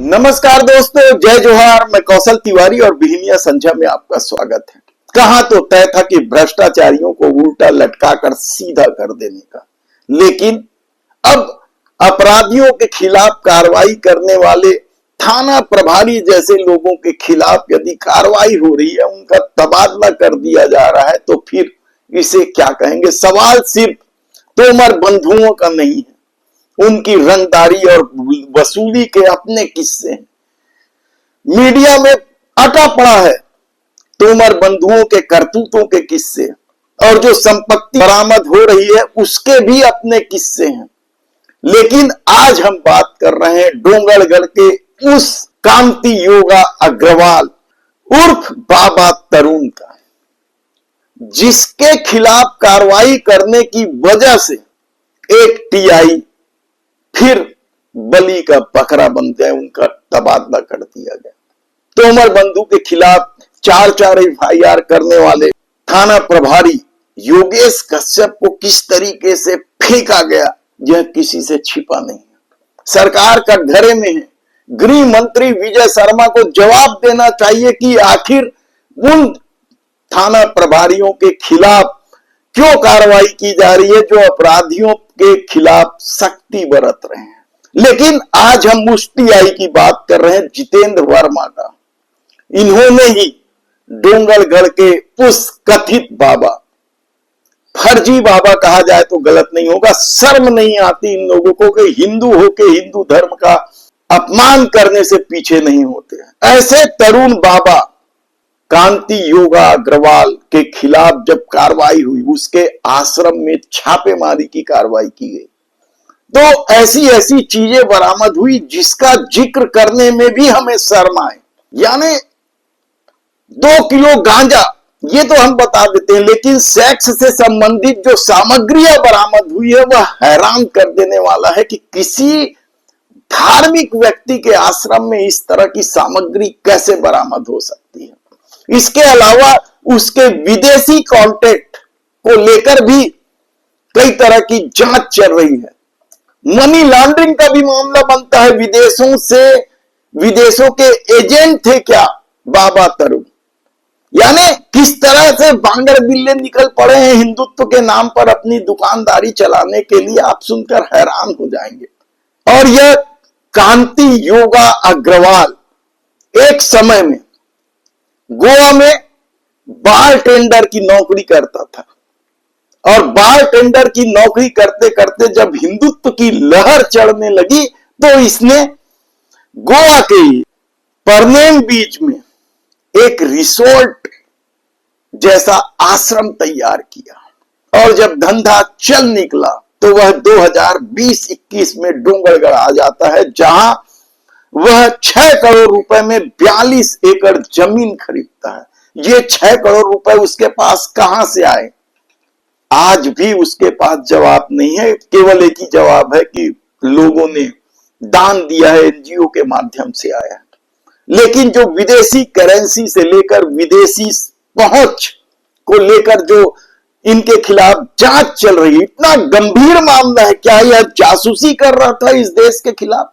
नमस्कार दोस्तों, जय जोहार। मैं कौशल तिवारी और बिहनिया संध्या में आपका स्वागत है। कहा तो तय था कि भ्रष्टाचारियों को उल्टा लटका कर सीधा कर देने का, लेकिन अब अपराधियों के खिलाफ कार्रवाई करने वाले थाना प्रभारी जैसे लोगों के खिलाफ यदि कार्रवाई हो रही है, उनका तबादला कर दिया जा रहा है, तो फिर इसे क्या कहेंगे। सवाल सिर्फ तोमर बंधुओं का नहीं है, उनकी रंगदारी और वसूली के अपने किस्से हैं। मीडिया में अटा पड़ा है तोमर बंधुओं के करतूतों के किस्से, और जो संपत्ति बरामद हो रही है उसके भी अपने किस्से हैं। लेकिन आज हम बात कर रहे हैं डोंगरगढ़ के उस कांति योगा अग्रवाल उर्फ बाबा तरुण का, जिसके खिलाफ कार्रवाई करने की वजह से एक टीआई फिर बलि का बकरा बन गए, उनका तबादला कर दिया गया। तोमर बंधु के खिलाफ 4 एफआईआर करने वाले थाना प्रभारी योगेश कश्यप को किस तरीके से फेंका गया, यह किसी से छिपा नहीं है। सरकार का घरे में है। गृह मंत्री विजय शर्मा को जवाब देना चाहिए कि आखिर उन थाना प्रभारियों के खिलाफ क्यों कार्रवाई की जा रही है जो अपराधियों के खिलाफ सख्ती बरत रहे हैं। लेकिन आज हम उस टीआई की बात कर रहे हैं, जितेंद्र वर्मा का। इन्होंने ही डोंगरगढ़ के उस कथित बाबा, फर्जी बाबा कहा जाए तो गलत नहीं होगा, शर्म नहीं आती इन लोगों को कि हिंदू होके हिंदू धर्म का अपमान करने से पीछे नहीं होते। ऐसे तरुण बाबा कांति योगा अग्रवाल के खिलाफ जब कार्रवाई हुई, उसके आश्रम में छापेमारी की कार्रवाई की गई, तो ऐसी ऐसी चीजें बरामद हुई जिसका जिक्र करने में भी हमें शर्म आए। यानी 2 किलो गांजा, ये तो हम बता देते हैं, लेकिन सेक्स से संबंधित जो सामग्रियां बरामद हुई है वह हैरान कर देने वाला है कि किसी धार्मिक व्यक्ति के आश्रम में इस तरह की सामग्री कैसे बरामद हो सकती है। इसके अलावा उसके विदेशी कॉन्टेक्ट को लेकर भी कई तरह की जांच चल रही है। मनी लॉन्ड्रिंग का भी मामला बनता है। विदेशों के एजेंट थे क्या बाबा तरुण? यानी किस तरह से बांगर बिल्ले निकल पड़े हैं हिंदुत्व के नाम पर अपनी दुकानदारी चलाने के लिए, आप सुनकर हैरान हो जाएंगे। और यह कांति योगा अग्रवाल एक समय में गोवा में बार टेंडर की नौकरी करता था, और बार टेंडर की नौकरी करते करते जब हिंदुत्व की लहर चढ़ने लगी तो इसने गोवा के परनेम बीच में एक रिसोर्ट जैसा आश्रम तैयार किया, और जब धंधा चल निकला तो वह 2020-21 में डोंगरगढ़ आ जाता है, जहां वह 6 करोड़ रुपए में 42 एकड़ जमीन खरीदता है। ये 6 करोड़ रुपए उसके पास कहां से आए, आज भी उसके पास जवाब नहीं है। केवल एक ही जवाब है कि लोगों ने दान दिया है, एनजीओ के माध्यम से आया है। लेकिन जो विदेशी करेंसी से लेकर विदेशी पहुंच को लेकर जो इनके खिलाफ जांच चल रही है, इतना गंभीर मामला है। क्या यह जासूसी कर रहा था इस देश के खिलाफ?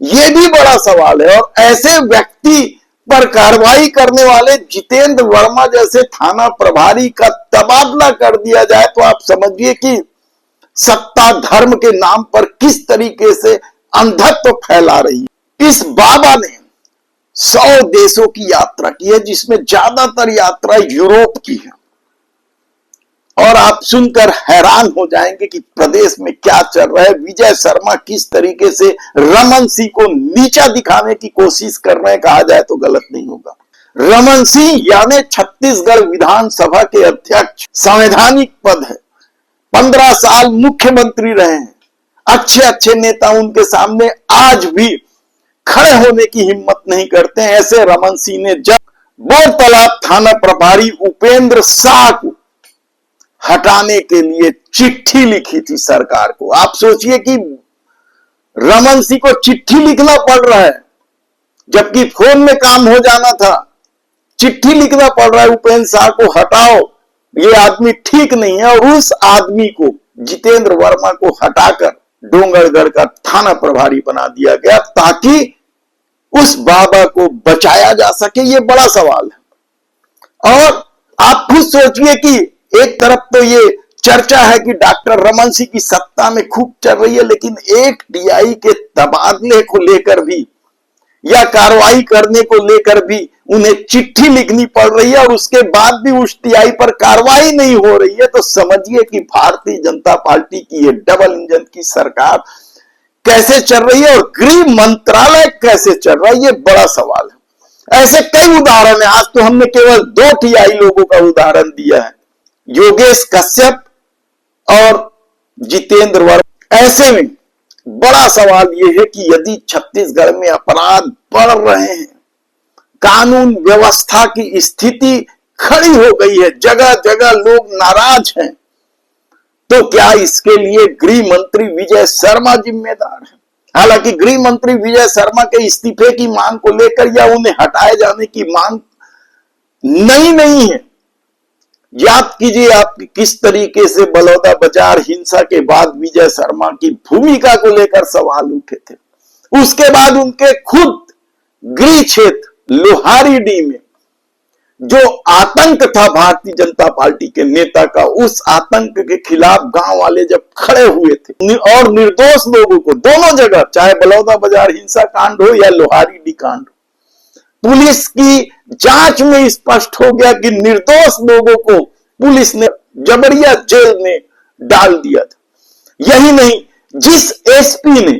यह भी बड़ा सवाल है। और ऐसे व्यक्ति पर कार्रवाई करने वाले जितेंद्र वर्मा जैसे थाना प्रभारी का तबादला कर दिया जाए तो आप समझिए कि सत्ता धर्म के नाम पर किस तरीके से अंधत्व फैला रही है। इस बाबा ने 100 देशों की यात्रा की है, जिसमें ज्यादातर यात्रा यूरोप की है। और आप सुनकर हैरान हो जाएंगे कि प्रदेश में क्या चल रहा है। विजय शर्मा किस तरीके से रमन सिंह को नीचा दिखाने की कोशिश कर रहे हैं, कहा जाए तो गलत नहीं होगा। रमन सिंह यानी छत्तीसगढ़ विधानसभा के अध्यक्ष, संवैधानिक पद है, 15 साल मुख्यमंत्री रहे हैं। अच्छे अच्छे नेता उनके सामने आज भी खड़े होने की हिम्मत नहीं करते हैं। ऐसे रमन सिंह ने जब बोरतलाब थाना प्रभारी उपेंद्र शाह को हटाने के लिए चिट्ठी लिखी थी सरकार को। आप सोचिए कि रमन सिंह को चिट्ठी लिखना पड़ रहा है, जबकि फोन में काम हो जाना था। चिट्ठी लिखना पड़ रहा है उपेंद्र शाह को हटाओ, ये आदमी ठीक नहीं है। और उस आदमी को, जितेंद्र वर्मा को हटाकर डोंगरगढ़ का थाना प्रभारी बना दिया गया, ताकि उस बाबा को बचाया जा सके, ये बड़ा सवाल है। और आप खुद सोचिए कि एक तरफ तो ये चर्चा है कि डॉक्टर रमन सिंह की सत्ता में खूब चल रही है, लेकिन एक टीआई के तबादले को लेकर भी या कार्रवाई करने को लेकर भी उन्हें चिट्ठी लिखनी पड़ रही है, और उसके बाद भी उस टीआई पर कार्रवाई नहीं हो रही है। तो समझिए कि भारतीय जनता पार्टी की ये डबल इंजन की सरकार कैसे चल रही है और गृह मंत्रालय कैसे चल रहा है, ये बड़ा सवाल है। ऐसे कई उदाहरण है, आज तो हमने केवल 2 टीआई लोगों का उदाहरण दिया है, योगेश कश्यप और जितेंद्र वर्मा। ऐसे में बड़ा सवाल यह है कि यदि छत्तीसगढ़ में अपराध बढ़ रहे हैं, कानून व्यवस्था की स्थिति खड़ी हो गई है, जगह जगह लोग नाराज हैं, तो क्या इसके लिए गृह मंत्री विजय शर्मा जिम्मेदार है? हालांकि गृह मंत्री विजय शर्मा के इस्तीफे की मांग को लेकर या उन्हें हटाए जाने की मांग नहीं है। याद कीजिए आप किस तरीके से बलौदा बाजार हिंसा के बाद विजय शर्मा की भूमिका को लेकर सवाल उठे थे। उसके बाद उनके खुद गृह क्षेत्र लोहारीडीह में जो आतंक था भारतीय जनता पार्टी के नेता का, उस आतंक के खिलाफ गांव वाले जब खड़े हुए थे और निर्दोष लोगों को दोनों जगह, चाहे बलौदा बाजार हिंसा कांड हो या लोहारीडीह कांड, पुलिस की जांच में स्पष्ट हो गया कि निर्दोष लोगों को पुलिस ने जबरिया जेल में डाल दिया था। यही नहीं, जिस एसपी ने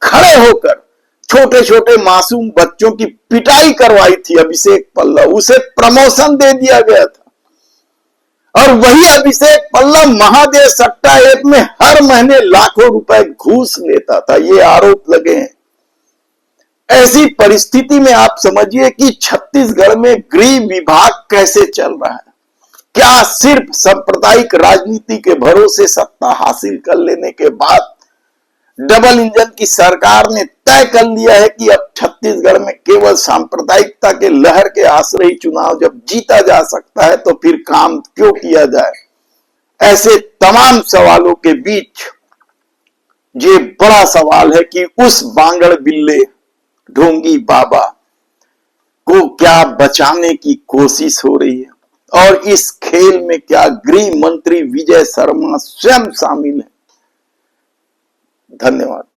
खड़े होकर छोटे छोटे मासूम बच्चों की पिटाई करवाई थी, अभिषेक पल्लव, उसे प्रमोशन दे दिया गया था। और वही अभिषेक पल्लव महादेव सट्टा ऐप में हर महीने लाखों रुपए घूस लेता था, ये आरोप लगे हैं। ऐसी परिस्थिति में आप समझिए कि छत्तीसगढ़ में गृह विभाग कैसे चल रहा है। क्या सिर्फ सांप्रदायिक राजनीति के भरोसे सत्ता हासिल कर लेने के बाद डबल इंजन की सरकार ने तय कर लिया है कि अब छत्तीसगढ़ में केवल सांप्रदायिकता के लहर के आश्रय चुनाव जब जीता जा सकता है, तो फिर काम क्यों किया जाए? ऐसे तमाम सवालों के बीच ये बड़ा सवाल है कि उस बांगड़ बिल्ले ढोंगी बाबा को क्या बचाने की कोशिश हो रही है, और इस खेल में क्या गृह मंत्री विजय शर्मा स्वयं शामिल है? धन्यवाद।